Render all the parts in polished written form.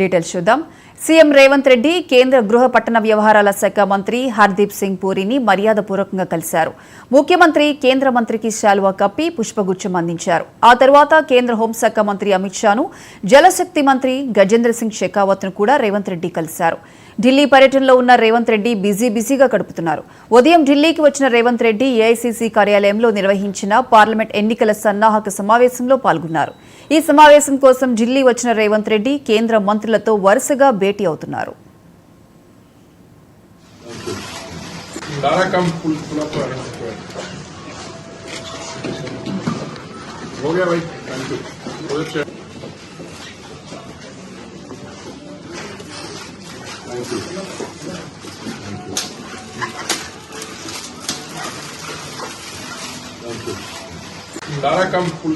Details చూద్దాం. CM Revanth Reddy కేంద్ర గృహ పట్టణ వ్యవహారాల శాఖ మంత్రి హర్దీప్ సింగ్ పూరిని మర్యాదపూర్వకంగా కలిశారు. ముఖ్యమంత్రి కేంద్ర మంత్రికి శాలువా కప్పి పుష్పగుచ్చం అందించారు. ఆ తర్వాత కేంద్ర హోంశాఖ మంత్రి అమిత్ షాను, జలశక్తి మంత్రి గజేంద్ర సింగ్ షెకావత్ ను కూడా రేవంత్ రెడ్డి కలిశారు. ఢిల్లీ పర్యటనలో ఉన్న రేవంత్ రెడ్డి బిజీగా గడుపుతున్నారు. ఉదయం ఢిల్లీకి వచ్చిన రేవంత్ రెడ్డి ఏఐసీసీ కార్యాలయంలో నిర్వహించిన పార్లమెంట్ ఎన్నికల సన్నాహక సమావేశంలో పాల్గొన్నారు. ఈ సమావేశం కోసం ఢిల్లీ వచ్చిన రేవంత్ రెడ్డి కేంద్ర మంత్రులతో వరుసగా భేటీ అవుతున్నారు. हो गया भाई, thank you. Dara come full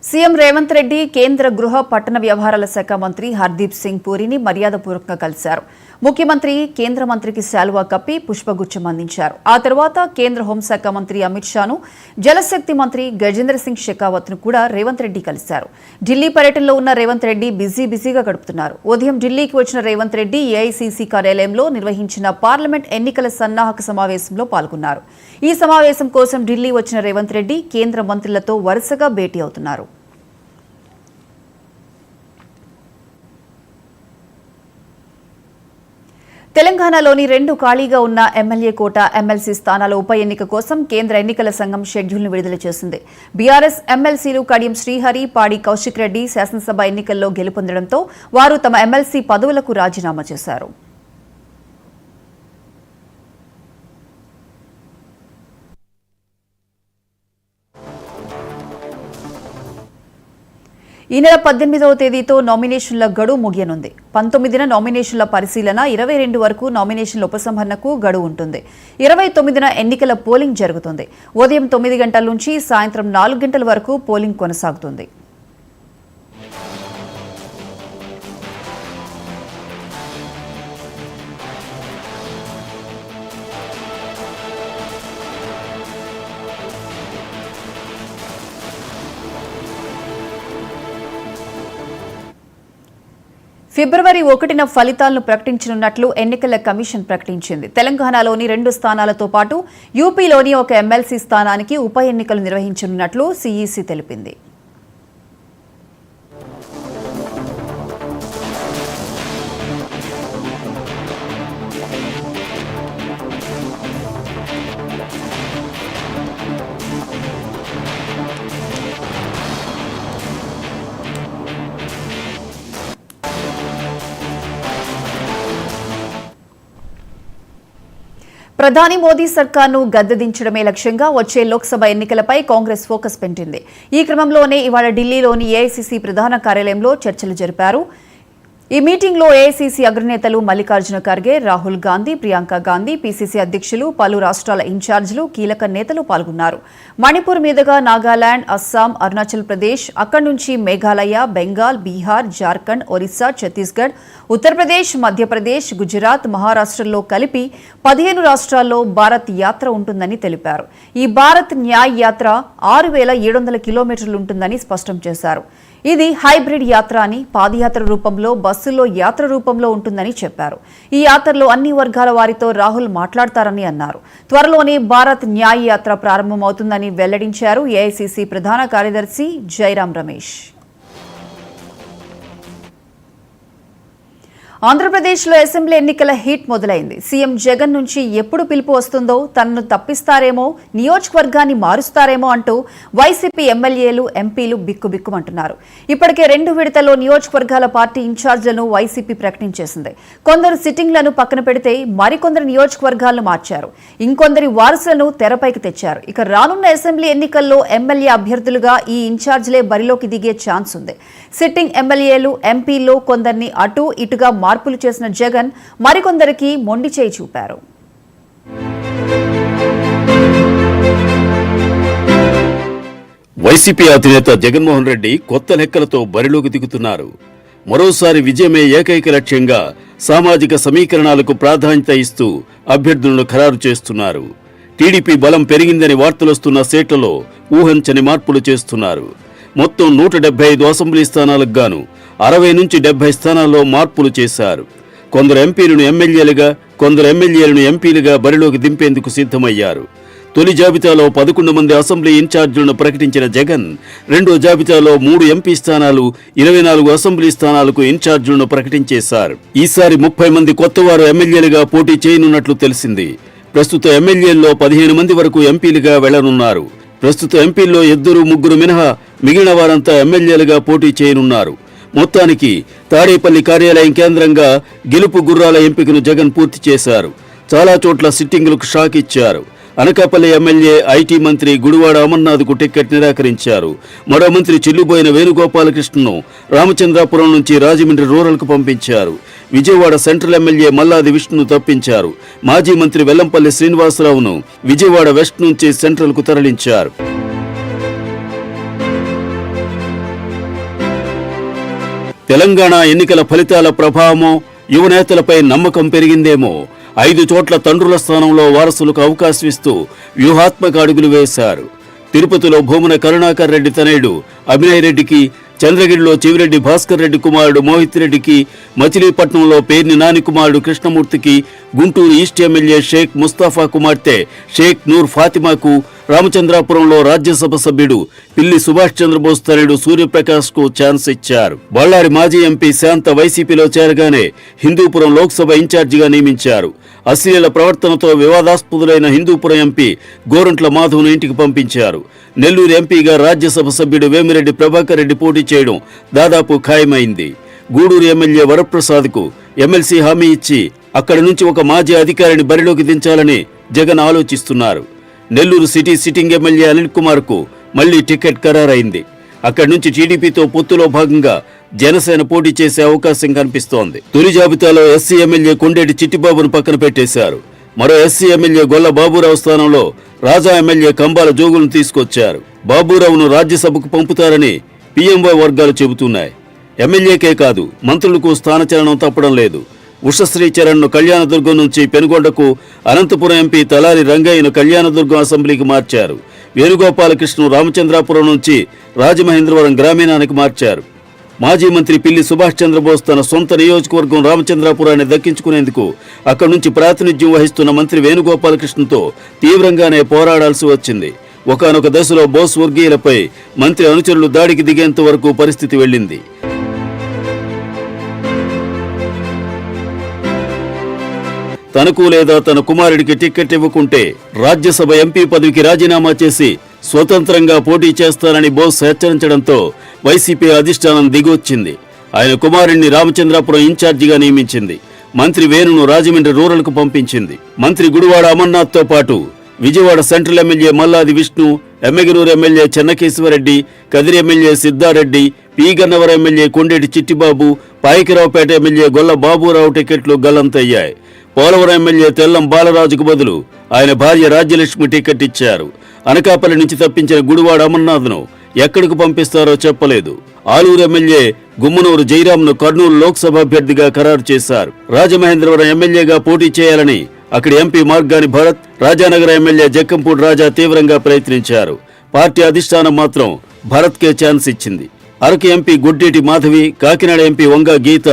CM Revanth Reddy కేంద్ర గృహ పట్టణ వ్యవహారాల శాఖ మంత్రి హర్దీప్ సింగ్ పూరిని మర్యాదపూర్వకంగా కలిశారు. ముఖ్యమంత్రి కేంద్ర మంత్రికి శాలువా కప్పి పుష్పగుచ్చం అందించారు. ఆ తర్వాత కేంద్ర హోంశాఖ మంత్రి అమిత్ షాను, జలశక్తి మంత్రి గజేంద్ర సింగ్ షెకావత్ ను కూడా రేవంత్ రెడ్డి కలిశారు. ఢిల్లీ పర్యటనలో ఉన్న రేవంత్ రెడ్డి బిజీగా గడుపుతున్నారు. ఉదయం ఢిల్లీకి వచ్చిన రేవంత్ రెడ్డి ఏఐసీసీ కార్యాలయంలో నిర్వహించిన పార్లమెంట్ ఎన్నికల సన్నాహక సమావేశంలో పాల్గొన్నారు. ఈ సమావేశం కోసం ఢిల్లీ వచ్చిన రేవంత్ రెడ్డి కేంద్ర మంత్రులతో వరుసగా భేటీ అవుతున్నారు. తెలంగాణలోని 2 ఖాళీగా ఉన్న ఎమ్మెల్యే కోట, ఎమ్మెల్సీ స్థానాల ఉప ఎన్నిక కోసం కేంద్ర ఎన్నికల సంఘం షెడ్యూల్ను విడుదల చేసింది. బీఆర్ఎస్ ఎమ్మెల్సీలు కడియం శ్రీహరి, పాడి కౌశిక్ రెడ్డి శాసనసభ ఎన్నికల్లో గెలుపొందడంతో వారు తమ ఎమ్మెల్సీ పదవులకు రాజీనామా చేశారు. ఈ నెల 18వ తేదీతో నామినేషన్ల గడువు ముగియనుంది. 19న నామినేషన్ల పరిశీలన, 22 వరకు నామినేషన్ల ఉపసంహరణకు గడువు ఉంటుంది. 29న ఎన్నికల పోలింగ్ జరుగుతుంది. ఉదయం 9 గంటల నుంచి సాయంత్రం 4 గంటల వరకు పోలింగ్ కొనసాగుతుంది. ఫిబ్రవరి 1న ఫలితాలను ప్రకటించనున్నట్లు ఎన్నికల కమిషన్ ప్రకటించింది. తెలంగాణలోని 2 స్థానాలతో పాటు యూపీలోని ఒక ఎమ్మెల్సీ స్థానానికి ఉప ఎన్నికలు నిర్వహించనున్నట్లు సీఈసీ తెలిపింది. ప్రధాని మోదీ సర్కార్ను గద్దెదించడమే లక్ష్యంగా వచ్చే లోక్సభ ఎన్నికలపై కాంగ్రెస్ ఫోకస్ పెట్టింది. ఈ క్రమంలోనే ఇవాళ ఢిల్లీలోని ఏఐసీసీ ప్రధాన కార్యాలయంలో చర్చలు జరిపారు. ఈ మీటింగ్లో ఏఐసీసీ అగ్రనేతలు మల్లికార్జున ఖర్గే, రాహుల్ గాంధీ, ప్రియాంక గాంధీ, పీసీసీ అధ్యక్షులు, పలు రాష్ట్రాల ఇన్ఛార్జీలు, కీలక నేతలు పాల్గొన్నారు. మణిపూర్ మీదుగా నాగాలాండ్, అస్సాం, అరుణాచల్ ప్రదేశ్, అక్కడి నుంచి మేఘాలయ, బెంగాల్, బీహార్, జార్ఖండ్, ఒరిస్సా, ఛత్తీస్గఢ్, ఉత్తరప్రదేశ్, మధ్యప్రదేశ్, గుజరాత్, మహారాష్ట్రల్లో కలిపి 15 రాష్ట్రాల్లో భారత్ యాత్ర ఉంటుందని తెలిపారు. ఈ భారత్ న్యాయ్ యాత్ర 6,700 కిలోమీటర్లు ఉంటుందని స్పష్టం చేశారు. ఇది హైబ్రిడ్ యాత్ర అని, పాదయాత్ర రూపంలో, బస్సుల్లో యాత్ర రూపంలో ఉంటుందని చెప్పారు. ఈ యాత్రలో అన్ని వర్గాల వారితో రాహుల్ మాట్లాడతారని అన్నారు. త్వరలోనే భారత్ న్యాయ్ యాత్ర ప్రారంభమవుతుందని వెల్లడించారు ఏఐసీసీ ప్రధాన కార్యదర్శి జైరాం రమేష్. ఆంధ్రప్రదేశ్లో అసెంబ్లీ ఎన్నికల హీట్ మొదలైంది. సీఎం జగన్ నుంచి ఎప్పుడు పిలుపు వస్తుందో, తనను తప్పిస్తారేమో, నియోజకవర్గాన్ని మారుస్తారేమో అంటూ వైసీపీ ఎమ్మెల్యేలు, ఎంపీలు బిక్కుబిక్కుమంటున్నారు. ఇప్పటికే 2 విడతల్లో నియోజకవర్గాల పార్టీ ఇన్ఛార్జీలను వైసీపీ ప్రకటించేసింది. కొందరు సిట్టింగ్లను పక్కన పెడితే మరికొందరు నియోజకవర్గాలను మార్చారు. ఇంకొందరి వారసులను తెరపైకి తెచ్చారు. ఇక రానున్న అసెంబ్లీ ఎన్నికల్లో ఎమ్మెల్యే అభ్యర్థులుగా ఈ ఇన్ఛార్జీలే బరిలోకి దిగే ఛాన్స్ ఉంది. సిట్టింగ్ ఎమ్మెల్యేలు, ఎంపీల్లో కొందరిని అటు ఇటుగా మార్పులు చేసిన జగన్ మరికొందరికి మొండి చేయి చూపారు. వైసీపీ అధినేత జగన్మోహన్ రెడ్డి కొత్త లెక్కలతో బరిలోకి దిగుతున్నారు. మరోసారి విజయమే ఏకైక లక్ష్యంగా సామాజిక సమీకరణాలకు ప్రాధాన్యత ఇస్తూ అభ్యర్థులను ఖరారు చేస్తున్నారు. టీడీపీ బలం పెరిగిందని వార్తలొస్తున్న సీట్లలో ఊహించని మార్పులు చేస్తున్నారు. మొత్తం 175 అసెంబ్లీ స్థానాలకు గాను 60 నుంచి 70 స్థానాల్లో మార్పులు చేశారు. కొందరు ఎంపీలను ఎమ్మెల్యేలుగా, కొందరు ఎమ్మెల్యేలను ఎంపీలుగా బరిలోకి దింపేందుకు సిద్ధమయ్యారు. తొలి జాబితాలో 11 మంది అసెంబ్లీ ఇన్ఛార్జీలను ప్రకటించిన జగన్ రెండో జాబితాలో 3 ఎంపీ స్థానాలు, 24 అసెంబ్లీ స్థానాలకు ఇన్ఛార్జీలను ప్రకటించేశారు. ఈసారి 30 మంది కొత్తవారు ఎమ్మెల్యేలుగా పోటీ చేయనున్నట్లు తెలిసింది. ప్రస్తుత ఎమ్మెల్యేల్లో 15 మంది వరకు ఎంపీలుగా వెళ్లనున్నారు. ప్రస్తుత ఎంపీల్లో 2-3 మినహా మిగిలిన వారంతా ఎమ్మెల్యేలుగా పోటీ చేయనున్నారు. మొత్తానికి తాడేపల్లి కార్యాలయం కేంద్రంగా గెలుపు గుర్రాల ఎంపికను జగన్ పూర్తి చేశారు. చాలా చోట్ల సిట్టింగులకు షాక్ ఇచ్చారు. అనకాపల్లి ఎమ్మెల్యే ఐటీ మంత్రి గుడివాడ అమర్నాథ్కు టికెట్ నిరాకరించారు. మరో మంత్రి చెల్లుబోయిన వేణుగోపాలకృష్ణను రామచంద్రాపురం నుంచి రాజమండ్రి రూరల్కు పంపించారు. విజయవాడ సెంట్రల్ ఎమ్మెల్యే మల్లాది విష్ణును తప్పించారు. మాజీ మంత్రి వెల్లంపల్లి శ్రీనివాసరావును విజయవాడ వెస్ట్ నుంచి సెంట్రల్కు తరలించారు. తెలంగాణ ఎన్నికల ఫలితాల ప్రభావమో, యువనేతలపై నమ్మకం పెరిగిందేమో 5 చోట్ల తండ్రుల స్థానంలో వారసులకు అవకాశం ఇస్తూ వ్యూహాత్మక అడుగులు వేశారు. తిరుపతిలో భూమన కరుణాకర్ రెడ్డి తనయుడు అభినయ్ రెడ్డికి, చంద్రగిరిలో చెవిరెడ్డి భాస్కర్ రెడ్డి కుమారుడు మోహిత్ రెడ్డికి, మచిలీపట్నంలో పేర్ని నాని కుమారుడు కృష్ణమూర్తికి, గుంటూరు ఈస్ట్ ఎమ్మెల్యే షేక్ ముస్తాఫా కుమార్తె షేక్ నూర్ ఫాతిమాకు, రామచంద్రాపురంలో రాజ్యసభ సభ్యుడు పిల్లి సుభాష్ చంద్రబోస్ తనయుడు సూర్యప్రకాష్ కు ఛాన్స్ ఇచ్చారు. బళ్ళారి మాజీ ఎంపీ శాంత వైసీపీలో చేరగానే హిందూపురం లోక్సభ ఇన్ఛార్జిగా నియమించారు. అశ్లీల ప్రవర్తనతో వివాదాస్పదులైన హిందూపురం ఎంపీ గోరంట్ల మాధవ్ను ఇంటికి పంపించారు. నెల్లూరు ఎంపీగా రాజ్యసభ సభ్యుడు వేమిరెడ్డి ప్రభాకర్ రెడ్డి పోటీ చేయడం దాదాపు ఖాయమైంది. గూడూరు ఎమ్మెల్యే వరప్రసాద్కు ఎమ్మెల్సీ హామీ ఇచ్చి అక్కడి నుంచి ఒక మాజీ అధికారిని బరిలోకి దించాలని జగన్ ఆలోచిస్తున్నారు. Nellore city sitting MLA Anil Kumar కు మళ్లీ టికెట్ ఖరారైంది. అక్కడి నుంచి టీడీపీతో పొత్తులో భాగంగా జనసేన పోటీ చేసే అవకాశం కనిపిస్తోంది. తొలి జాబితాలో ఎస్సీ ఎమ్మెల్యే కొండేటి చిట్టిబాబును పక్కన పెట్టేశారు. మరో ఎస్సీ ఎమ్మెల్యే గొల్ల బాబురావు స్థానంలో రాజా ఎమ్మెల్యే కంబాల జోగులను తీసుకొచ్చారు. బాబురావును రాజ్యసభకు పంపుతారని పీఎంఓ వర్గాలు చెబుతున్నాయి. ఎమ్మెల్యేకే కాదు, మంత్రులకు స్థానచలనం తప్పడం లేదు. ఉషశ్రీ చరణ్ను కళ్యాణదుర్గం నుంచి పెనుగొండకు, అనంతపురం ఎంపీ తలారి రంగయ్యను కళ్యాణదుర్గం అసెంబ్లీకి మార్చారు. వేణుగోపాలకృష్ణను రామచంద్రాపురం నుంచి రాజమహేంద్రవరం గ్రామీణానికి మార్చారు. మాజీ మంత్రి పిల్లి సుభాష్ చంద్రబోస్ తన సొంత నియోజకవర్గం రామచంద్రాపురాన్ని దక్కించుకునేందుకు అక్కడి నుంచి ప్రాతినిధ్యం వహిస్తున్న మంత్రి వేణుగోపాలకృష్ణతో తీవ్రంగానే పోరాడాల్సి వచ్చింది. ఒకానొక దశలో బోస్ వర్గీయులపై మంత్రి అనుచరులు దాడికి దిగేంత వరకు పరిస్థితి వెళ్ళింది. తనకు లేదా తన కుమారుడికి టికెట్ ఇవ్వకుంటే రాజ్యసభ ఎంపీ పదవికి రాజీనామా చేసి స్వతంత్రంగా పోటీ చేస్తానని బోస్ హెచ్చరించడంతో వైసీపీ అధిష్టానం దిగొచ్చింది. ఆయన కుమారుడిని రామచంద్రాపురం ఇన్ఛార్జిగా నియమించింది. మంత్రి వేణును రాజమండ్రి రూరల్కు పంపించింది. మంత్రి గుడివాడ అమర్నాథ్తో పాటు Vijayawada central MLA Malladi Vishnu, Yemmiganur MLA Chennakesava Reddy, Kadiri MLA Siddha Reddy, P Gannavaram MLA Kondeti Chittibabu, Payakaraopeta MLA Golla Baburao టికెట్లు గల్లంతయ్యాయి. పోలవరం ఎమ్మెల్యే తెల్లం బాలరాజుకు బదులు ఆయన భార్య రాజ్యలక్ష్మి టికెట్ ఇచ్చారు. అనకాపల్లి నుంచి తప్పించిన గుడివాడ అమర్నాథ్ను ఎక్కడికి పంపిస్తారో చెప్పలేదు. ఆలూరు ఎమ్మెల్యే గుమ్మనూరు జయరాంను కర్నూలు లోక్సభ అభ్యర్థిగా ఖరారు చేశారు. రాజమహేంద్రవరం ఎమ్మెల్యేగా పోటీ చేయాలని అక్కడి ఎంపీ మార్గాని భరత్, రాజానగర ఎమ్మెల్యే జక్కంపూడి రాజా తీవ్రంగా ప్రయత్నించారు. పార్టీ అధిష్టానం మాత్రం భరత్కే ఛాన్స్ ఇచ్చింది. అరకు ఎంపీ గుడ్డేటి మాధవి, కాకినాడ ఎంపీ వంగా గీత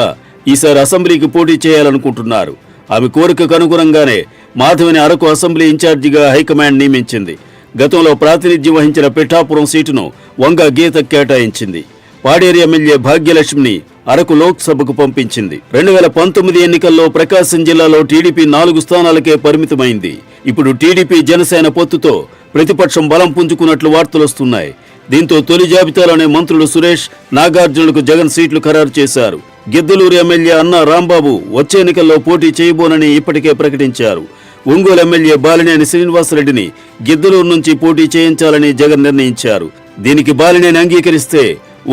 ఈసారి అసెంబ్లీకి పోటీ చేయాలనుకుంటున్నారు. ఆమె కోరికకు అనుగుణంగానే మాధవిని అరకు అసెంబ్లీ ఇన్ఛార్జిగా హైకమాండ్ నియమించింది. గతంలో ప్రాతినిధ్యం వహించిన పిఠాపురం సీటును వంగా గీత కేటాయించింది. పాడేరు ఎమ్మెల్యే భాగ్యలక్ష్మిని అరకు లోక్సభకు పంపించింది. 2019 ఎన్నికల్లో ప్రకాశం జిల్లాలో టీడీపీ 4 స్థానాలకే పరిమితమైంది. ఇప్పుడు టీడీపీ జనసేన పొత్తుతో ప్రతిపక్షం బలం పుంజుకున్నట్లు వార్తలొస్తున్నాయి. దీంతో తొలి జాబితాలోనే మంత్రులు సురేష్, నాగార్జునులకు జగన్ సీట్లు ఖరారు చేశారు. గిద్దలూరు ఎమ్మెల్యే అన్నా రాంబాబు వచ్చే ఎన్నికల్లో పోటీ చేయబోనని ఇప్పటికే ప్రకటించారు. ఒంగోలు ఎమ్మెల్యే బాలినేని శ్రీనివాసరెడ్డిని గిద్దలూరు నుంచి పోటీ చేయించాలని జగన్ నిర్ణయించారు. దీనికి బాలినేని అంగీకరిస్తే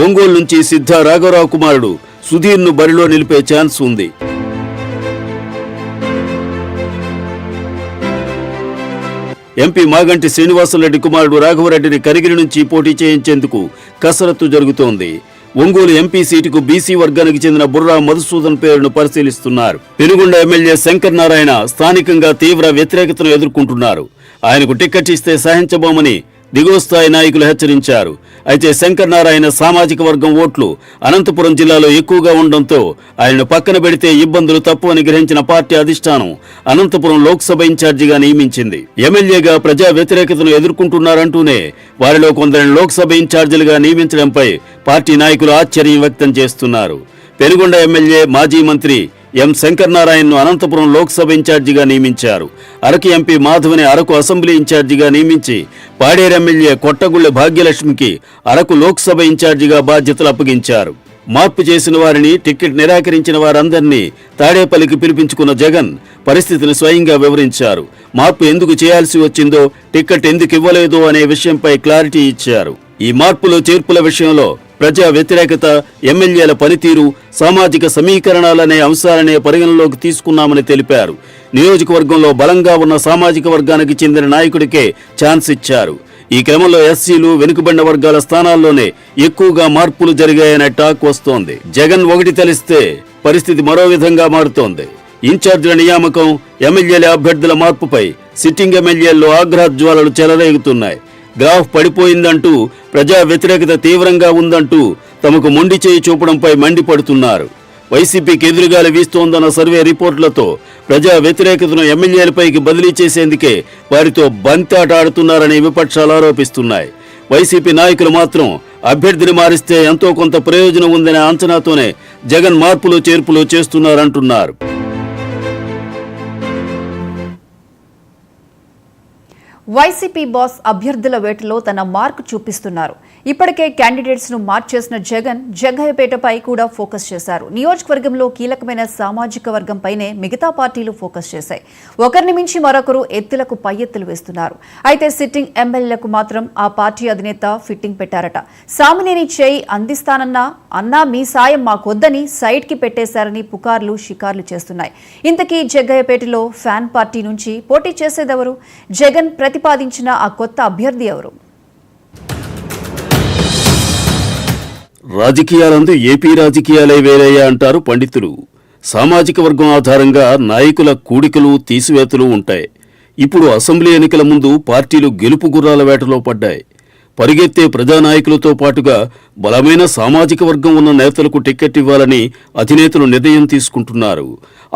ఒంగోలు నుంచి సిద్ధా రాఘవరావు కుమారుడు సుధీర్ను బరిలో నిలిపే ఛాన్స్ ఉంది. ఎంపీ మాగంటి శ్రీనివాసరెడ్డి కుమారుడు రాఘవరెడ్డిని కనిగిరి నుంచి పోటీ చేయించేందుకు కసరత్తు జరుగుతోంది. ఒంగోలు ఎంపీ సీటుకు బీసీ వర్గానికి చెందిన బుర్రా మధుసూదన్ పేరును పరిశీలిస్తున్నారు. పెనుగొండ ఎమ్మెల్యే శంకర్ నారాయణ స్థానికంగా తీవ్ర వ్యతిరేకతను ఎదుర్కొంటున్నారు. ఆయనకు టికెట్ ఇస్తే సహించబోమని దిగువ స్థాయి నాయకులు హెచ్చరించారు. అయితే శంకర్ నారాయణ సామాజిక వర్గం ఓట్లు అనంతపురం జిల్లాలో ఎక్కువగా ఉండడంతో ఆయనను పక్కన పెడితే ఇబ్బందులు తప్పవని గ్రహించిన పార్టీ అధిష్టానం అనంతపురం లోక్సభ ఇన్ఛార్జిగా నియమించింది. ఎమ్మెల్యేగా ప్రజా వ్యతిరేకతను ఎదుర్కొంటున్నారంటూనే వారిలో కొందరిని లోక్సభ ఇన్ఛార్జీలుగా నియమించడంపై పార్టీ నాయకులు ఆశ్చర్యం వ్యక్తం చేస్తున్నారు. పెనుగొండ ఎమ్మెల్యే మాజీ మంత్రి ఎం శంకర్ నారాయణను అనంతపురం లోక్సభ ఇన్ఛార్జిగా నియమించారు. అరకు ఎంపీ మాధవని అరకు అసెంబ్లీ ఇన్ఛార్జిగా నియమించి పాడేరు ఎమ్మెల్యే కొట్టగుళ్ల భాగ్యలక్ష్మికి అరకు లోక్సభ ఇన్ఛార్జిగా బాధ్యతలు అప్పగించారు. మార్పు చేసిన వారిని, టికెట్ నిరాకరించిన వారందరినీ తాడేపల్లికి పిలిపించుకున్న జగన్ పరిస్థితిని స్వయంగా వివరించారు. మార్పు ఎందుకు చేయాల్సి వచ్చిందో, టికెట్ ఎందుకు ఇవ్వలేదో అనే విషయంపై క్లారిటీ ఇచ్చారు. ఈ మార్పులు చేర్పుల విషయంలో ప్రజా వ్యతిరేకత, ఎమ్మెల్యేల పనితీరు, సామాజిక సమీకరణాలనే అంశాలనే పరిగణలోకి తీసుకున్నామని తెలిపారు. నియోజకవర్గంలో బలంగా ఉన్న సామాజిక వర్గానికి చెందిన నాయకుడికే ఛాన్స్ ఇచ్చారు. ఈ క్రమంలో ఎస్సీలు, వెనుకబడిన వర్గాల స్థానాల్లోనే ఎక్కువగా మార్పులు జరిగాయనే టాక్ వస్తోంది. జగన్ ఒకటి తెలిస్తే పరిస్థితి మరో విధంగా మారుతోంది. ఇన్ఛార్జీల నియామకం, ఎమ్మెల్యేల అభ్యర్థుల మార్పుపై సిట్టింగ్ ఎమ్మెల్యేల్లో ఆగ్రహ జ్వాలలు చెలరేగుతున్నాయి. గ్రాఫ్ పడిపోయిందంటూ, ప్రజా వ్యతిరేకత తీవ్రంగా ఉందంటూ తమకు మొండి చేయి చూపడంపై మండిపడుతున్నారు. వైసీపీకి ఎదురుగాలి వీస్తోందన్న సర్వే రిపోర్టులతో ప్రజా వ్యతిరేకతను ఎమ్మెల్యేలపైకి బదిలీ చేసేందుకే వారితో బంతాట ఆడుతున్నారని విపక్షాలు ఆరోపిస్తున్నాయి. వైసీపీ నాయకులు మాత్రం అభ్యర్థిని మారిస్తే ఎంతో కొంత ప్రయోజనం ఉందనే అంచనాతోనే జగన్ మార్పులు చేర్పులు చేస్తున్నారంటున్నారు. వైసీపీ బాస్ అభ్యర్థుల వేటలో తన మార్కు చూపిస్తున్నారు. ఇప్పటికే క్యాండిడేట్స్ ను మార్చేసిన జగన్ జగ్గయ్యపేటపై కూడా ఫోకస్ చేశారు. నియోజకవర్గంలో కీలకమైన సామాజిక వర్గంపైనే మిగతా పార్టీలు ఫోకస్ చేశాయి. ఒకరిని మించి మరొకరు ఎత్తులకు పై ఎత్తులు వేస్తున్నారు. అయితే సిట్టింగ్ ఎమ్మెల్యేలకు మాత్రం ఆ పార్టీ అధినేత ఫిట్టింగ్ పెట్టారట. సామినేని చేయి అందిస్తానన్నా అన్నా మీ సాయం మాకొద్దని సైడ్ కి పెట్టేశారని పుకార్లు షికార్లు చేస్తున్నాయి. ఇంతకీ జగ్గయ్యపేటలో ఫ్యాన్ పార్టీ నుంచి పోటీ చేసేదెవరు? జగన్ ప్రతిపాదించిన ఆ కొత్త అభ్యర్థి ఎవరు? రాజకీయాలందు ఏపీ రాజకీయాలే వేరయ్యా అంటారు పండితులు. సామాజిక వర్గం ఆధారంగా నాయకుల కూడికలు, తీసివేతలు ఉంటాయి. ఇప్పుడు అసెంబ్లీ ఎన్నికల ముందు పార్టీలు గెలుపు గుర్రాల వేటలో పడ్డాయి. పరిగెత్తే ప్రజానాయకులతో పాటుగా బలమైన సామాజిక వర్గం ఉన్న నేతలకు టికెట్ ఇవ్వాలని అధినేతలు నిర్ణయం తీసుకుంటున్నారు.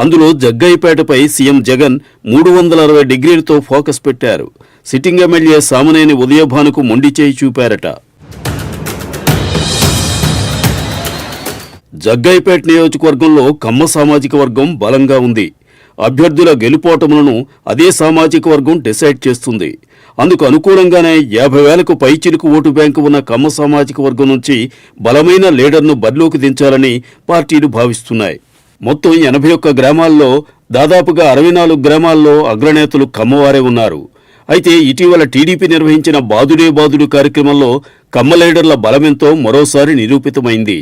అందులో జగ్గయ్యపేటపై సీఎం జగన్ 360 డిగ్రీలతో ఫోకస్ పెట్టారు. సిట్టింగ్ ఎమ్మెల్యే సామినేని ఉదయభానుకు మొండి చేయి చూపారట. జగ్గయ్యపేట నియోజకవర్గంలో కమ్మ సామాజిక వర్గం బలంగా ఉంది. అభ్యర్థుల గెలుపోటములను అదే సామాజిక వర్గం డిసైడ్ చేస్తుంది. అందుకు అనుకూలంగానే 50,000కు పైచిలుకు ఓటు బ్యాంకు ఉన్న కమ్మ సామాజిక వర్గం నుంచి బలమైన లీడర్ను బరిలోకి దించాలని పార్టీలు భావిస్తున్నాయి. మొత్తం 81 గ్రామాల్లో దాదాపుగా 64 గ్రామాల్లో అగ్రనేతలు కమ్మవారే ఉన్నారు. అయితే ఇటీవల టీడీపీ నిర్వహించిన బాదుడే బాదుడు కార్యక్రమంలో కమ్మ లీడర్ల బలమెంతో మరోసారి నిరూపితమైంది.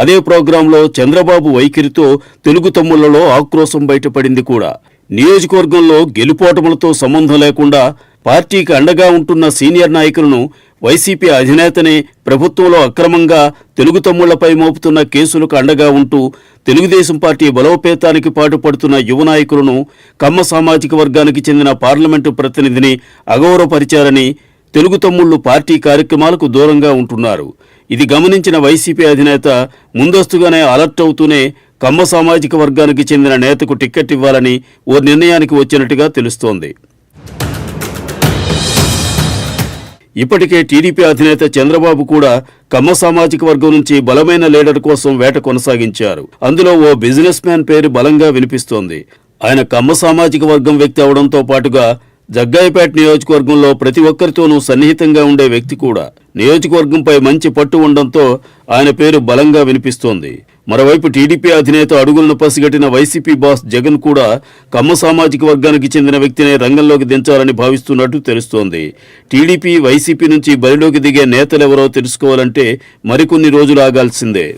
అదే ప్రోగ్రాంలో చంద్రబాబు వైఖరితో తెలుగు తమ్ముళ్లలో ఆక్రోశం బయటపడింది కూడా. నియోజకవర్గంలో గెలుపోటములతో సంబంధం లేకుండా పార్టీకి అండగా ఉంటున్న సీనియర్ నాయకులను వైసీపీ అధినేతనే ప్రభుత్వంలో అక్రమంగా తెలుగు తమ్ముళ్లపై మోపుతున్న కేసులకు అండగా ఉంటూ తెలుగుదేశం పార్టీ బలోపేతానికి పాటుపడుతున్న యువ నాయకులను, కమ్మ సామాజిక వర్గానికి చెందిన పార్లమెంటు ప్రతినిధిని అగౌరవపరిచారని తెలుగు తమ్ముళ్లు పార్టీ కార్యక్రమాలకు దూరంగా ఉంటున్నారు. ఇది గమనించిన వైసీపీ అధినేత ముందస్తుగానే అలర్ట్ అవుతూనే కమ్మ సామాజిక వర్గానికి చెందిన నేతకు టిక్కెట్ ఇవ్వాలని ఓ నిర్ణయానికి వచ్చినట్టుగా తెలుస్తోంది. ఇప్పటికే టీడీపీ అధినేత చంద్రబాబు కూడా కమ్మ సామాజిక వర్గం నుంచి బలమైన లీడర్ కోసం వేట కొనసాగించారు. అందులో ఓ బిజినెస్ మ్యాన్ పేరు బలంగా వినిపిస్తోంది. ఆయన కమ్మ సామాజిక వర్గం వ్యక్తి అవడంతో పాటుగా జగ్గయ్యపేట నియోజకవర్గంలో ప్రతి ఒక్కరితోనూ సన్నిహితంగా ఉండే వ్యక్తి కూడా. నియోజకవర్గంపై మంచి పట్టు ఉండడంతో ఆయన పేరు బలంగా వినిపిస్తోంది. మరోవైపు టీడీపీ అధినేత అడుగులను పసిగట్టిన వైసీపీ బాస్ జగన్ కూడా కమ్మ సామాజిక వర్గానికి చెందిన వ్యక్తినే రంగంలోకి దించాలని భావిస్తున్నట్టు తెలుస్తోంది. టీడీపీ, వైసీపీ నుంచి బరిలోకి దిగే నేతలెవరో తెలుసుకోవాలంటే మరికొన్ని రోజులు ఆగాల్సిందే.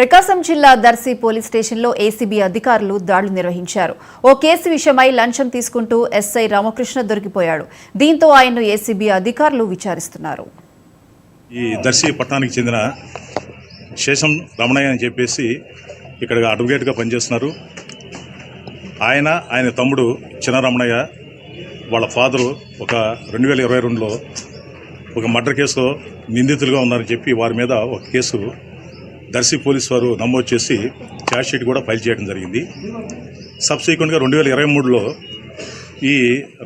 ప్రకాశం జిల్లా దర్శి పోలీస్ స్టేషన్లో ఏసీబీ అధికారులు దాడులు నిర్వహించారు. ఓ కేసు విషయమై లంచం తీసుకుంటూ ఎస్ఐ రామకృష్ణ దొరికిపోయాడు. దీంతో ఆయన్ను ఏసీబీ అధికారులు విచారిస్తున్నారు. ఈ దర్శి పట్టణానికి చెందిన శేషం రమణయ్య అని చెప్పేసి ఇక్కడ అడ్వకేట్గా పనిచేస్తున్నారు. ఆయన తమ్ముడు చిన్న రమణయ్య వాళ్ళ ఫాదరు ఒక 2022లో ఒక మర్డర్ కేసులో నిందితులుగా ఉన్నారని చెప్పి వారి మీద ఒక కేసు దర్శి పోలీసు వారు నమోదు చేసి ఛార్జ్షీట్ కూడా ఫైల్ చేయడం జరిగింది. సబ్సిక్వెంట్గా 2023లో ఈ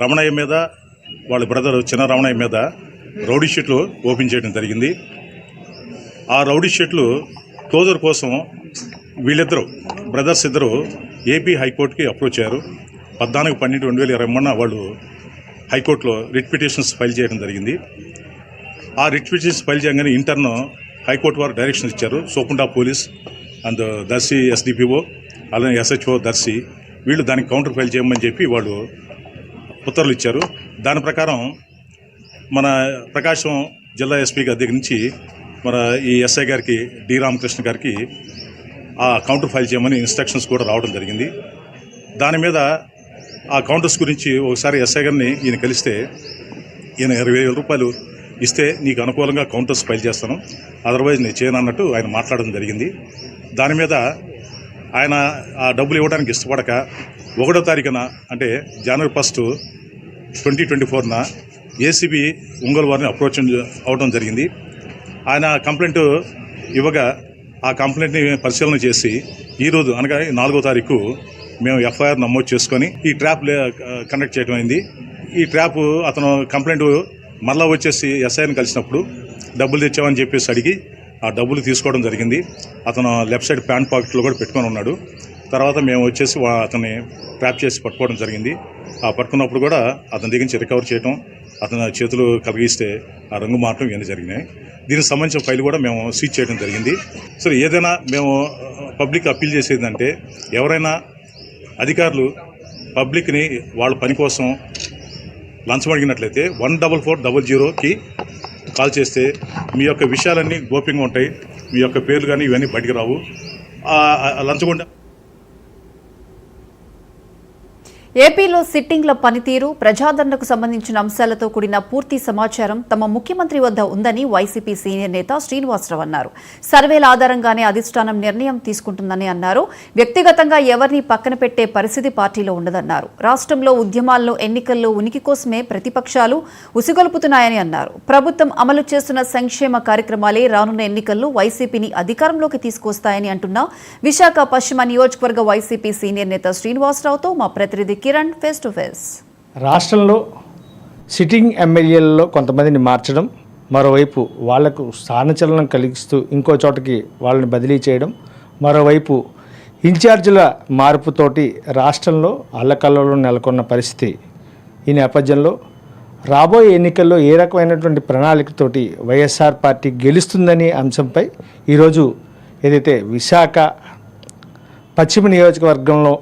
రమణయ్య మీద వాళ్ళ బ్రదర్ చిన్న రమణయ్య మీద రౌడీ షీట్లు ఓపెన్ చేయడం జరిగింది. ఆ రౌడీ షీట్లు క్లోజర్ కోసం వీళ్ళిద్దరూ బ్రదర్స్ ఇద్దరు ఏపీ హైకోర్టుకి అప్రోచ్ అయ్యారు. 14/12/2023 వాళ్ళు హైకోర్టులో రిట్ పిటిషన్స్ ఫైల్ చేయడం జరిగింది. ఆ రిట్ పిటిషన్స్ ఫైల్ చేయగానే ఇంటర్న్ హైకోర్టు వారు డైరెక్షన్స్ ఇచ్చారు. సోపుండా పోలీస్ అండ్ దర్శి ఎస్డిపిఓ అలానే ఎస్హెచ్ఓ దర్శి వీళ్ళు దానికి కౌంటర్ ఫైల్ చేయమని చెప్పి వాళ్ళు ఉత్తర్వులు ఇచ్చారు. దాని ప్రకారం మన ప్రకాశం జిల్లా ఎస్పీ గారి దగ్గర నుంచి మన ఈ ఎస్ఐ గారికి డి రామకృష్ణ గారికి ఆ కౌంటర్ ఫైల్ చేయమని ఇన్స్ట్రక్షన్స్ కూడా రావడం జరిగింది. దాని మీద ఆ కౌంటర్స్ గురించి ఒకసారి ఎస్ఐ గారిని ఈయన కలిస్తే ఈయన 20,000 రూపాయలు ఇస్తే నీకు అనుకూలంగా కౌంటర్స్ ఫైల్ చేస్తాను, అదర్వైజ్ నేను చేయను అన్నట్టు ఆయన మాట్లాడడం జరిగింది. దాని మీద ఆయన ఆ డబ్బులు ఇవ్వడానికి ఇష్టపడక 1వ తారీఖున అంటే జనవరి 1, 2024 ఏసీబీ ఒంగోలు వారిని అప్రోచ్ అవడం జరిగింది. ఆయన కంప్లైంట్ ఇవ్వగా ఆ కంప్లైంట్ని పరిశీలన చేసి ఈరోజు అనగా 4వ తారీఖు మేము ఎఫ్ఐఆర్ నమోదు చేసుకొని ఈ ట్రాప్ కండక్ట్ చేయడం అయింది. ఈ ట్రాప్ అతను కంప్లైంట్ మళ్ళీ వచ్చేసి ఎస్ఐని కలిసినప్పుడు డబ్బులు తెచ్చామని చెప్పేసి అడిగి ఆ డబ్బులు తీసుకోవడం జరిగింది. అతను లెఫ్ట్ సైడ్ ప్యాంట్ పాకెట్లో కూడా పెట్టుకొని ఉన్నాడు. తర్వాత మేము వచ్చేసి అతన్ని ట్రాప్ చేసి పట్టుకోవడం జరిగింది. ఆ పట్టుకున్నప్పుడు కూడా అతని దగ్గర నుంచి రికవర్ చేయడం, అతని చేతులు కలిగిస్తే ఆ రంగు మార్చడం ఇవన్నీ జరిగినాయి. దీనికి సంబంధించిన ఫైల్ కూడా మేము సీజ్ చేయడం జరిగింది. సో ఏదైనా మేము పబ్లిక్ అప్పీల్ చేసేదంటే ఎవరైనా అధికారులు పబ్లిక్ని వాళ్ళ పని కోసం లంచం అడిగినట్లయితే 14400కి కాల్ చేస్తే మీ యొక్క విషయాలన్నీ గోప్యంగా ఉంటాయి. మీ యొక్క పేర్లు కానీ ఇవన్నీ బయటికి రావు. లంచగొండ ఏపీలో సిట్టింగ్ల పనితీరు, ప్రజాదరణకు సంబంధించిన అంశాలతో కూడిన పూర్తి సమాచారం తమ ముఖ్యమంత్రి వద్ద ఉందని వైసీపీ సీనియర్ నేత శ్రీనివాసరావు అన్నారు. సర్వేల ఆధారంగానే అధిష్టానం నిర్ణయం తీసుకుంటుందని అన్నారు. వ్యక్తిగతంగా ఎవరిని పక్కన పెట్టే పరిస్థితి పార్టీలో ఉండదన్నారు. రాష్ట్రంలో ఉద్యమాల్లో ఎన్నికల్లో ఉనికి కోసమే ప్రతిపక్షాలు ఉసిగొలుపుతున్నాయని అన్నారు. ప్రభుత్వం అమలు చేస్తున్న సంక్షేమ కార్యక్రమాలే రానున్న ఎన్నికల్లో వైసీపీని అధికారంలోకి తీసుకొస్తాయని అంటున్న విశాఖ పశ్చిమ నియోజకవర్గ వైసీపీ సీనియర్ నేత శ్రీనివాసరావుతో మా ప్రతినిధి కిరణ్ ఫేస్ టు ఫేస్. రాష్ట్రంలో సిట్టింగ్ ఎమ్మెల్యేలలో కొంతమందిని మార్చడం, మరోవైపు వాళ్లకు స్థానచలనం కలిగిస్తూ ఇంకో చోటకి వాళ్ళని బదిలీ చేయడం, మరోవైపు ఇన్ఛార్జీల మార్పుతోటి రాష్ట్రంలో అల్లకల్లోలం నెలకొన్న పరిస్థితి. ఈ నేపథ్యంలో రాబోయే ఎన్నికల్లో ఏ రకమైనటువంటి ప్రణాళికతోటి వైఎస్ఆర్ పార్టీ గెలుస్తుందనే అంశంపై ఈరోజు ఏదైతే విశాఖ పశ్చిమ నియోజకవర్గంలో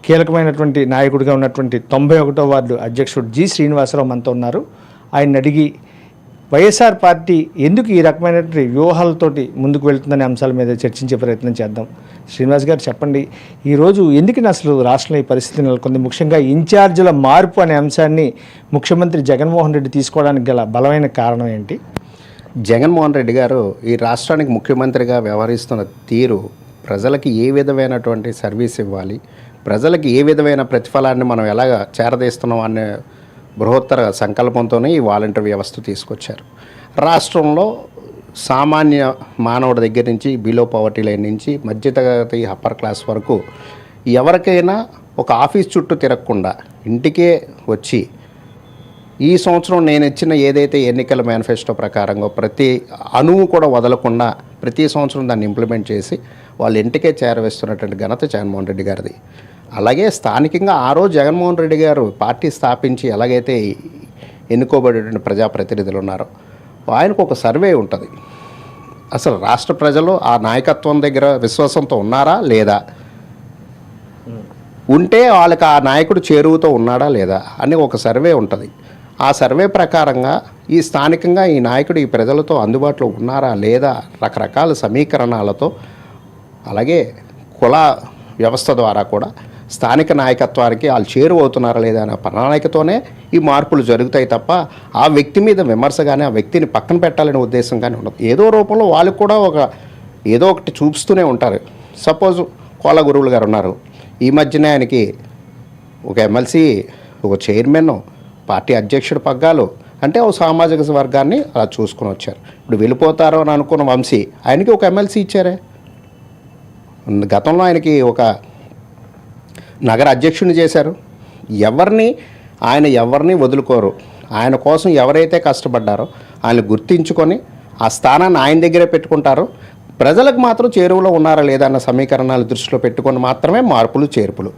కీలకమైనటువంటి నాయకుడిగా ఉన్నటువంటి 91వ వార్డు అధ్యక్షుడు జి శ్రీనివాసరావు మనతో ఉన్నారు. ఆయన అడిగి వైఎస్ఆర్ పార్టీ ఎందుకు ఈ రకమైనటువంటి వ్యూహాలతోటి ముందుకు వెళ్తుందనే అంశాల మీద చర్చించే ప్రయత్నం చేద్దాం. శ్రీనివాస్ గారు చెప్పండి, ఈరోజు ఎందుకని అసలు రాష్ట్రంలో ఈ పరిస్థితి నెలకొంది? ముఖ్యంగా ఇన్ఛార్జీల మార్పు అనే అంశాన్ని ముఖ్యమంత్రి జగన్మోహన్ రెడ్డి తీసుకోవడానికి గల బలమైన కారణం ఏంటి? జగన్మోహన్ రెడ్డి గారు ఈ రాష్ట్రానికి ముఖ్యమంత్రిగా వ్యవహరిస్తున్న తీరు, ప్రజలకి ఏ విధమైనటువంటి సర్వీస్ ఇవ్వాలి, ప్రజలకి ఏ విధమైన ప్రతిఫలాన్ని మనం ఎలాగ చేరదీస్తున్నాం అనే బృహత్తర సంకల్పంతోనే ఈ వాలంటీర్ వ్యవస్థ తీసుకొచ్చారు. రాష్ట్రంలో సామాన్య మానవుడి దగ్గర నుంచి బిలో పవర్టీ లైన్ నుంచి మధ్యతరగతి అప్పర్ క్లాస్ వరకు ఎవరికైనా ఒక ఆఫీస్ చుట్టూ తిరగకుండా ఇంటికే వచ్చి ఈ సంవత్సరం నేను ఇచ్చిన ఏదైతే ఎన్నికల మేనిఫెస్టో ప్రకారంగా ప్రతి అణువు కూడా వదలకుండా ప్రతి సంవత్సరం దాన్ని ఇంప్లిమెంట్ చేసి వాళ్ళ ఇంటికే చేరవేస్తున్నటువంటి ఘనత జగన్మోహన్ రెడ్డి గారిది. అలాగే స్థానికంగా ఆ రోజు జగన్మోహన్ రెడ్డి గారు పార్టీ స్థాపించి ఎలాగైతే ఎన్నుకోబడేటువంటి ప్రజాప్రతినిధులు ఉన్నారో ఆయనకు ఒక సర్వే ఉంటుంది. అసలు రాష్ట్ర ప్రజలు ఆ నాయకత్వం దగ్గర విశ్వాసంతో ఉన్నారా లేదా, ఉంటే వాళ్ళకి ఆ నాయకుడు చేరువుతో ఉన్నాడా లేదా అని ఒక సర్వే ఉంటుంది. ఆ సర్వే ప్రకారంగా ఈ స్థానికంగా ఈ నాయకుడు ఈ ప్రజలతో అందుబాటులో ఉన్నారా లేదా రకరకాల సమీకరణాలతో అలాగే కుల వ్యవస్థ ద్వారా కూడా స్థానిక నాయకత్వానికి వాళ్ళు చేరువవుతున్నారా లేదా అనే ప్రణాళికతోనే ఈ మార్పులు జరుగుతాయి తప్ప ఆ వ్యక్తి మీద విమర్శ కానీ ఆ వ్యక్తిని పక్కన పెట్టాలనే ఉద్దేశం కానీ ఉండదు. ఏదో రూపంలో వాళ్ళు కూడా ఏదో ఒకటి చూపిస్తూనే ఉంటారు. సపోజ్ కోల గురువులు గారు ఉన్నారు, ఈ మధ్యనే ఆయనకి ఒక ఎమ్మెల్సీ, ఒక చైర్మన్, పార్టీ అధ్యక్షుడు పగ్గాలు అంటే ఒక సామాజిక వర్గాన్ని అలా చూసుకుని వచ్చారు. ఇప్పుడు వెళ్ళిపోతారు అని అనుకున్న వంశీ ఆయనకి ఒక ఎమ్మెల్సీ ఇచ్చారే. గతంలో ఆయనకి ఒక నగర అధ్యక్షుడిని చేశారు. ఆయన ఎవరిని వదులుకోరు. ఆయన కోసం ఎవరైతే కష్టపడ్డారో ఆయన గుర్తించుకొని ఆ స్థానాన్ని ఆయన దగ్గరే పెట్టుకుంటారు. ప్రజలకు మాత్రం చేరువలో ఉన్నారా లేదా అన్న సమీకరణాలు దృష్టిలో పెట్టుకొని మాత్రమే మార్పులు చేర్పులు.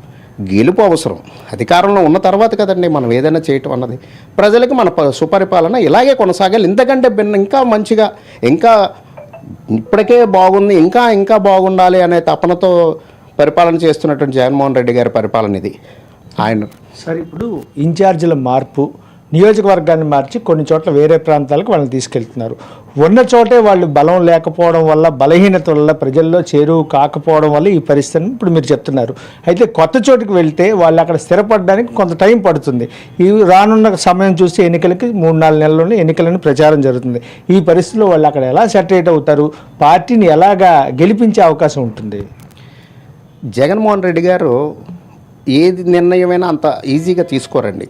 గెలుపు అవసరం అధికారంలో ఉన్న తర్వాత కదండి మనం ఏదైనా చేయటం అన్నది. ప్రజలకు మన సుపరిపాలన ఇలాగే కొనసాగాలి. ఇంతకంటే ఇంకా మంచిగా, ఇంకా ఇప్పటికే బాగుంది, ఇంకా బాగుండాలి అనే తపనతో పరిపాలన చేస్తున్నటువంటి జగన్మోహన్ రెడ్డి గారి పరిపాలన ఇది. ఆయన సార్ ఇప్పుడు ఇన్ఛార్జీల మార్పు, నియోజకవర్గాన్ని మార్చి కొన్ని చోట్ల వేరే ప్రాంతాలకు వాళ్ళని తీసుకెళ్తున్నారు. ఉన్న చోటే వాళ్ళు బలం లేకపోవడం వల్ల, బలహీనత వల్ల, ప్రజల్లో చేరువు కాకపోవడం వల్ల ఈ పరిస్థితిని ఇప్పుడు మీరు చెప్తున్నారు. అయితే కొత్త చోటుకి వెళ్తే వాళ్ళు అక్కడ స్థిరపడడానికి కొంత టైం పడుతుంది. ఈ రానున్న సమయం చూస్తే ఎన్నికలకి 3-4 నెలల్లోనే ఎన్నికలను ప్రచారం జరుగుతుంది. ఈ పరిస్థితిలో వాళ్ళు అక్కడ ఎలా సెటరేట్ అవుతారు? పార్టీని ఎలాగా గెలిపించే అవకాశం ఉంటుంది? జగన్మోహన్ రెడ్డి గారు ఏది నిర్ణయమైనా అంత ఈజీగా తీసుకోరండి.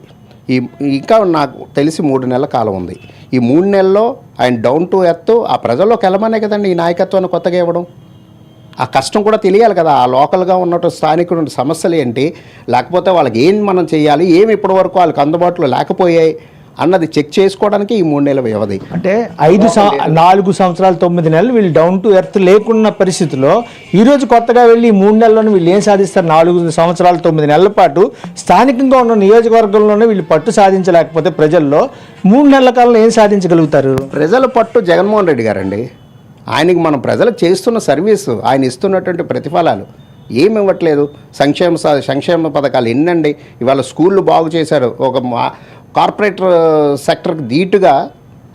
ఇంకా నాకు తెలిసి 3 నెలల కాలం ఉంది. ఈ 3 నెలల్లో ఆయన డౌన్ టు ఎర్త్ ఆ ప్రజల్లోకి వెళ్ళమనే కదండి ఈ నాయకత్వాన్ని కొత్తగా ఇవ్వడం. ఆ కష్టం కూడా తెలియాలి కదా. ఆ లోకల్గా ఉన్నట్టు స్థానికుడు సమస్యలు ఏంటి, లేకపోతే వాళ్ళకి ఏం మనం చేయాలి, ఏమి ఇప్పటి వరకు వాళ్ళకి అందుబాటులో లేకపోయాయి అన్నది చెక్ చేసుకోవడానికి ఈ 3 నెలల వ్యవధి. అంటే 4 సంవత్సరాలు 9 నెలలు వీళ్ళు డౌన్ టు ఎర్త్ లేకున్న పరిస్థితిలో ఈరోజు కొత్తగా వెళ్ళి 3 నెలల్లోనే వీళ్ళు ఏం సాధిస్తారు? 4 సంవత్సరాలు 9 నెలల పాటు స్థానికంగా ఉన్న నియోజకవర్గంలోనే వీళ్ళు పట్టు సాధించలేకపోతే ప్రజల్లో 3 నెలల కాలంలో ఏం సాధించగలుగుతారు? ప్రజల పట్టు జగన్మోహన్ రెడ్డి గారండి. ఆయనకి మనం ప్రజలకు చేస్తున్న సర్వీసు, ఆయన ఇస్తున్నటువంటి ప్రతిఫలాలు ఏమి ఇవ్వట్లేదు. సంక్షేమ పథకాలు ఎన్నండి. ఇవాళ స్కూళ్ళు బాగు చేశారు. ఒక కార్పొరేట్ సెక్టర్కి ధీటుగా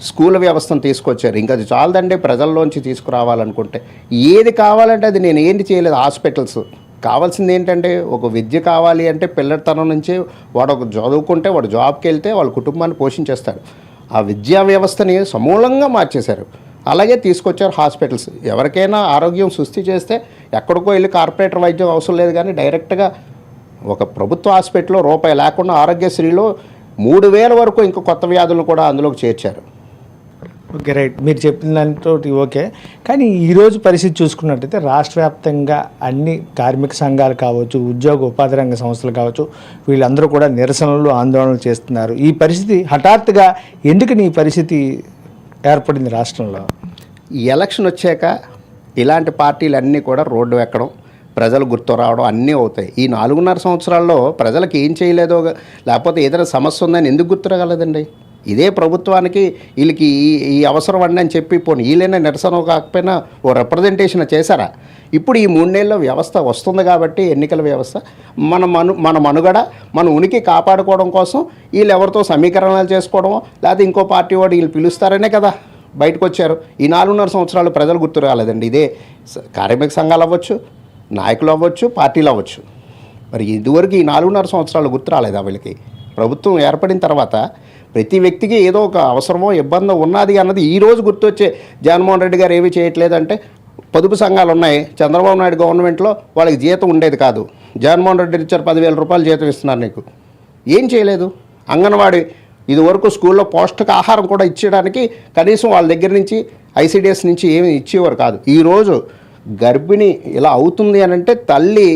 స్కూల్ వ్యవస్థను తీసుకొచ్చారు. ఇంకా అది చాలదండి ప్రజల్లోంచి తీసుకురావాలనుకుంటే. ఏది కావాలంటే అది నేను ఏంటి చేయలేదు. హాస్పిటల్స్ కావాల్సింది ఏంటంటే ఒక విద్య కావాలి అంటే పిల్లతనం నుంచి వాడు ఒక చదువుకుంటే వాడు జాబ్కి వెళ్తే వాళ్ళ కుటుంబాన్ని పోషించేస్తాడు. ఆ విద్యా వ్యవస్థని సమూలంగా మార్చేశారు. అలాగే తీసుకొచ్చారు హాస్పిటల్స్. ఎవరికైనా ఆరోగ్యం సుస్థి చేస్తే ఎక్కడికో వెళ్ళి కార్పొరేటర్ వైద్యం అవసరం లేదు, కానీ డైరెక్ట్గా ఒక ప్రభుత్వ హాస్పిటల్లో రూపాయి లేకుండా ఆరోగ్యశ్రీలో 3,000 వరకు ఇంకా కొత్త వ్యాధులను కూడా అందులోకి చేర్చారు. Okay, right. మీరు చెప్పిన దాంతో ఓకే. కానీ ఈరోజు పరిస్థితి చూసుకున్నట్టయితే రాష్ట్ర వ్యాప్తంగా అన్ని కార్మిక సంఘాలు కావచ్చు, ఉద్యోగ ఉపాధి రంగ సంస్థలు కావచ్చు, వీళ్ళందరూ కూడా నిరసనలు, ఆందోళనలు చేస్తున్నారు. ఈ పరిస్థితి హఠాత్తుగా ఎందుకు ఈ పరిస్థితి ఏర్పడింది రాష్ట్రంలో? ఈ ఎలక్షన్ వచ్చాక ఇలాంటి పార్టీలన్నీ కూడా రోడ్డు ఎక్కడం, ప్రజలు గుర్తు రావడం అన్నీ అవుతాయి. ఈ 4.5 సంవత్సరాల్లో ప్రజలకు ఏం చేయలేదో, లేకపోతే ఏదైనా సమస్య ఉందని ఎందుకు గుర్తు రాగలదండి? ఇదే ప్రభుత్వానికి వీళ్ళకి ఈ అవసరం అండి అని చెప్పి పోనీ వీళ్ళైనా నిరసన కాకపోయినా ఓ రిప్రజెంటేషన్ చేశారా? ఇప్పుడు ఈ 3 నెలల వ్యవస్థ వస్తుంది కాబట్టి, ఎన్నికల వ్యవస్థ మన మనుగడ, మన ఉనికి కాపాడుకోవడం కోసం వీళ్ళు ఎవరితో సమీకరణాలు చేసుకోవడమో, లేకపోతే ఇంకో పార్టీ వాడు వీళ్ళు పిలుస్తారనే కదా బయటకు వచ్చారు. ఈ 4.5 సంవత్సరాలు ప్రజలు గుర్తు రాలేదండి. ఇదే కార్మిక సంఘాలు అవ్వచ్చు, నాయకులు అవ్వచ్చు, పార్టీలు అవ్వచ్చు. మరి ఇదివరకు ఈ 4.5 సంవత్సరాలు గుర్తు రాలేదా వీళ్ళకి? ప్రభుత్వం ఏర్పడిన తర్వాత ప్రతి వ్యక్తికి ఏదో ఒక అవసరమో ఇబ్బంది ఉన్నది అన్నది ఈరోజు గుర్తొచ్చే జగన్మోహన్ రెడ్డి గారు ఏమీ చేయట్లేదంటే, పొదుపు సంఘాలు ఉన్నాయి. చంద్రబాబు నాయుడు గవర్నమెంట్లో వాళ్ళకి జీతం ఉండేది కాదు. జగన్మోహన్ రెడ్డి ఇచ్చారు 10,000 రూపాయలు జీతం ఇస్తున్నారు నీకు. ఏం చేయలేదు. అంగన్వాడీ ఇదివరకు స్కూల్లో పౌష్టిక ఆహారం కూడా ఇచ్చేయడానికి కనీసం వాళ్ళ దగ్గర నుంచి ఐసిడిఎస్ నుంచి ఏమి ఇచ్చేవారు కాదు. ఈరోజు గర్భిణి ఇలా అవుతుంది అని అంటే తల్లి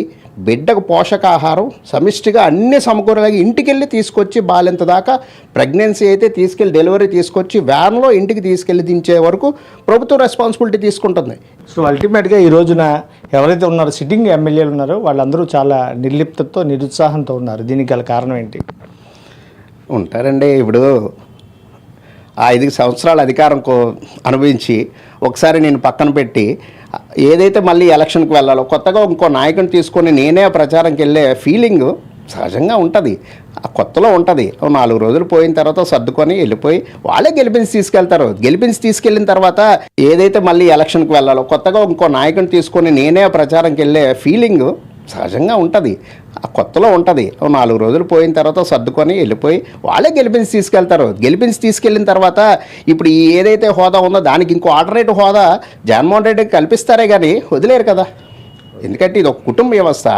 బిడ్డకు పోషకాహారం సమిష్టిగా అన్ని సమకూరలాగి ఇంటికి వెళ్ళి తీసుకొచ్చి బాలెంత దాకా ప్రెగ్నెన్సీ అయితే తీసుకెళ్ళి డెలివరీ తీసుకొచ్చి వ్యాన్లో ఇంటికి తీసుకెళ్ళి దించే వరకు ప్రభుత్వం రెస్పాన్సిబిలిటీ తీసుకుంటుంది. సో అల్టిమేట్గా ఈ రోజున ఎవరైతే ఉన్నారో సిట్టింగ్ ఎమ్మెల్యేలు ఉన్నారో వాళ్ళందరూ చాలా నిర్లిప్తతో, నిరుత్సాహంతో ఉన్నారు. దీనికి గల కారణం ఏంటి? ఉంటారండి. ఇప్పుడు ఆ 5 సంవత్సరాల అధికారం అనుభవించి ఒకసారి నేను పక్కన పెట్టి ఏదైతే మళ్ళీ ఎలక్షన్కి వెళ్ళాలో కొత్తగా ఇంకో నాయకుని తీసుకొని నేనే ప్రచారంకి వెళ్ళే ఫీలింగ్ సహజంగా ఉంటుంది. ఆ కొత్తలో ఉంటుంది 4 రోజులు పోయిన తర్వాత సర్దుకొని వెళ్ళిపోయి వాళ్ళే గెలిపించి తీసుకెళ్తారు. గెలిపించి తీసుకెళ్ళిన తర్వాత ఏదైతే మళ్ళీ ఎలక్షన్కి వెళ్ళాలో కొత్తగా ఇంకో నాయకుని తీసుకొని నేనే ప్రచారంకి వెళ్ళే ఫీలింగ్ సహజంగా ఉంటుంది. ఆ కొత్తలో ఉంటుంది 4 రోజులు పోయిన తర్వాత సర్దుకొని వెళ్ళిపోయి వాళ్ళే గెలిపించి తీసుకెళ్తారు. గెలిపించి తీసుకెళ్ళిన తర్వాత ఇప్పుడు ఈ ఏదైతే హోదా ఉందో దానికి ఇంకో ఆల్టర్నేటివ్ హోదా జగన్మోహన్ రెడ్డికి కల్పిస్తారే కానీ వదిలేరు కదా. ఎందుకంటే ఇది ఒక కుటుంబ వ్యవస్థ.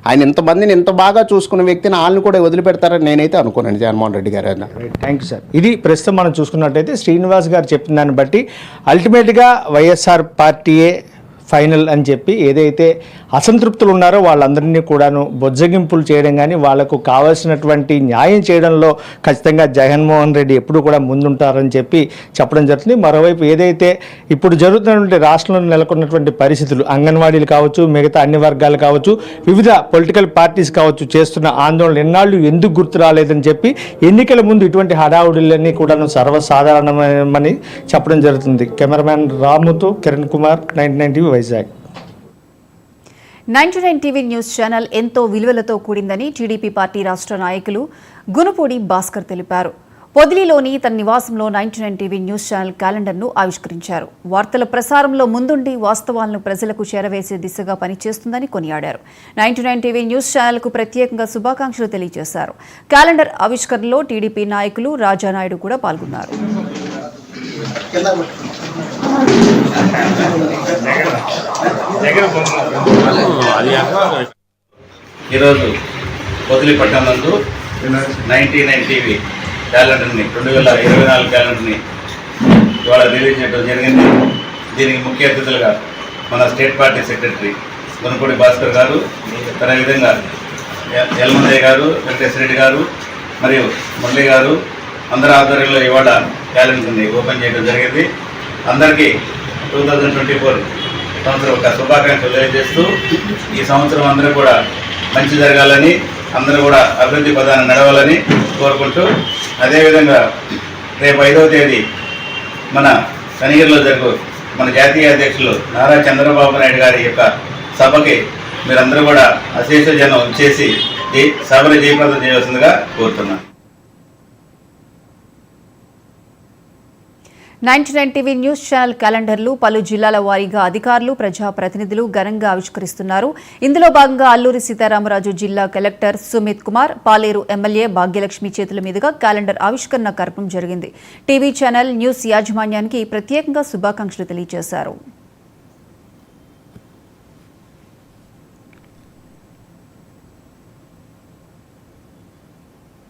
ఆయన ఇంతమందిని ఇంత బాగా చూసుకున్న వ్యక్తిని వాళ్ళని కూడా వదిలిపెడతారని నేనైతే అనుకున్నాను జగన్మోహన్ రెడ్డి గారు. Thank you sir. ఇది ప్రస్తుతం మనం చూసుకున్నట్టయితే శ్రీనివాస్ గారు చెప్పిన దాన్ని బట్టి అల్టిమేట్గా వైఎస్ఆర్ పార్టీయే ఫైనల్ అని చెప్పి ఏదైతే అసంతృప్తులు ఉన్నారో వాళ్ళందరినీ కూడాను బొజ్జగింపులు చేయడం కానీ వాళ్లకు కావాల్సినటువంటి న్యాయం చేయడంలో ఖచ్చితంగా జగన్మోహన్ రెడ్డి ఎప్పుడు కూడా ముందుంటారని చెప్పి చెప్పడం జరుగుతుంది. మరోవైపు ఏదైతే ఇప్పుడు జరుగుతున్నటువంటి రాష్ట్రంలో నెలకొన్నటువంటి పరిస్థితులు అంగన్వాడీలు కావచ్చు, మిగతా అన్ని వర్గాలు కావచ్చు, వివిధ పొలిటికల్ పార్టీస్ కావచ్చు చేస్తున్న ఆందోళన ఎన్నాళ్ళు ఎందుకు గుర్తు రాలేదని చెప్పి ఎన్నికల ముందు ఇటువంటి హడావుడిలన్నీ కూడాను సర్వసాధారణమని చెప్పడం జరుగుతుంది. కెమెరామ్యాన్ రాముతో Kiran Kumar, 99 TV Vizag. 99 TV news channel ఎంతో విలువలతో కూడిందని టీడీపీ పార్టీ రాష్ట్ర నాయకులు గునుపూడి భాస్కర్ తెలిపారు. పొదిలిలోని తన నివాసంలో 99 టీవీ న్యూస్ ఛానల్ క్యాలెండర్ను ఆవిష్కరించారు. వార్తల ప్రసారంలో ముందుండి వాస్తవాలను ప్రజలకు చేరవేసే దిశగా పనిచేస్తుందని కొనియాడారు. 99 టీవీ న్యూస్ ఛానల్కు ప్రత్యేకంగా శుభాకాంక్షలు తెలియజేశారు. క్యాలెండర్ ఆవిష్కరణలో టీడీపీ నాయకులు రాజానాయుడు కూడా పాల్గొన్నారు. ఈరోజు పొదిలి పట్టణంలో 99 టీవీ క్యాలెండర్ని 2024 క్యాలెండర్ని ఇవాళ రిలీజ్ చేయడం జరిగింది. దీనికి ముఖ్య అతిథులుగా మన state party secretary Gunupudi Bhaskar గారు, అదేవిధంగా యల్మందయ్య గారు, వెంకటేశ్వర రెడ్డి గారు మరియు మురళి గారు అందరి ఆధ్వర్యంలో ఇవాళ క్యాలెండర్ని ఓపెన్ చేయడం జరిగింది. అందరికీ 2024 సంవత్సరం ఒక శుభాకాంక్షలు తెలియజేస్తూ ఈ సంవత్సరం అందరూ కూడా మంచి జరగాలని, అందరూ కూడా అభివృద్ధి పదాన్ని నడవాలని కోరుకుంటూ, అదేవిధంగా రేపు 5వ తేదీ మన కనిగిరిలో జరుగు మన జాతీయ అధ్యక్షులు నారా చంద్రబాబు నాయుడు గారి యొక్క సభకి మీరందరూ కూడా అశేష జనం చేసి సభను జయప్రదం చేయవలసిందిగా కోరుతున్నాను. 99 టీవీ న్యూస్ ఛానల్ క్యాలెండర్లు పలు జిల్లాల వారీగా అధికారులు, ప్రజాప్రతినిధులు ఘనంగా ఆవిష్కరిస్తున్నారు. ఇందులో భాగంగా అల్లూరి సీతారామరాజు జిల్లా కలెక్టర్ సుమిత్ కుమార్, పాలేరు ఎమ్మెల్యే భాగ్యలక్ష్మి చేతుల మీదుగా క్యాలెండర్ ఆవిష్కరణ కార్యక్రమం జరిగింది. టీవీ ఛానల్ న్యూస్ యాజమాన్యానికి ప్రత్యేకంగా శుభాకాంక్షలు తెలియజేశారు.